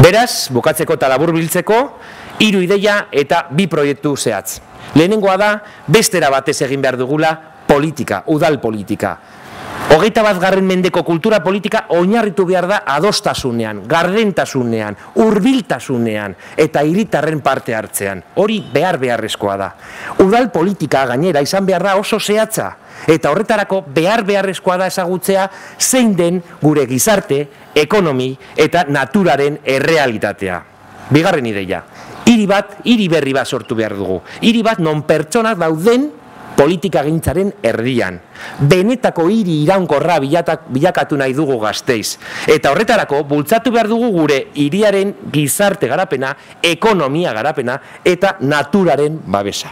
Beraz, bukatzeko eta laburbiltzeko, 3 ideia eta 2 proiektu zehatz. Lehenengoa da, bestera batez egin behar dugula politika, udal politika. 21. mendeko kultura politika oinarritu behar da adostasunean, gardentasunean, hurbiltasunean eta hiritarren parte hartzean. Hori beharrezkoa da. Udal politika gainera izan behar da oso zehatza. Eta horretarako beharrezkoa da ezagutzea zein den gure gizarte, ekonomi eta naturaren errealitatea. 2. ideia. Hiri berri bat sortu behar dugu. Hiri bat non pertsonak dauden politika gintzaren erdian. Benetako hiri iraunkorra bilakatu nahi dugu Gasteiz. Eta horretarako bultzatu behar dugu gure hiriaren gizarte garapena, ekonomia garapena eta naturaren babesa.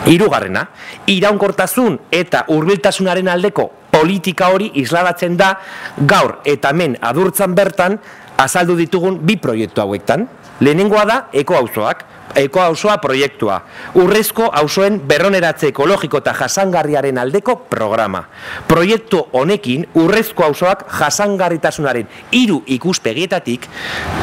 3. Iraunkortasun eta hurbiltasunaren aldeko politika hori isladatzen da gaur eta hemen adurtzan bertan azaldu ditugun 2 proiektu hauetan. Lehenengoa da ekoauzoak. Ekoauzoa proiektua, urrezko auzoen berroneratze ekologiko eta jasangarriaren aldeko programa. Proiektu honekin urrezko auzoak jasangarritasunaren 3 ikuspegietatik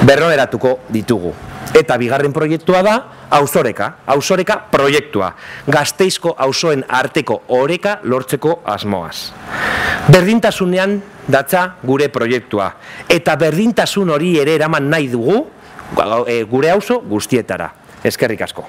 berroneratuko ditugu. Eta 2. proiektua da auzoreka proiektua, Gasteizko auzoen arteko oreka lortzeko asmoaz. Berdintasunean datza gure proiektua, eta berdintasun hori ere eraman nahi dugu gure auzo guztietara. Eskerrik asko.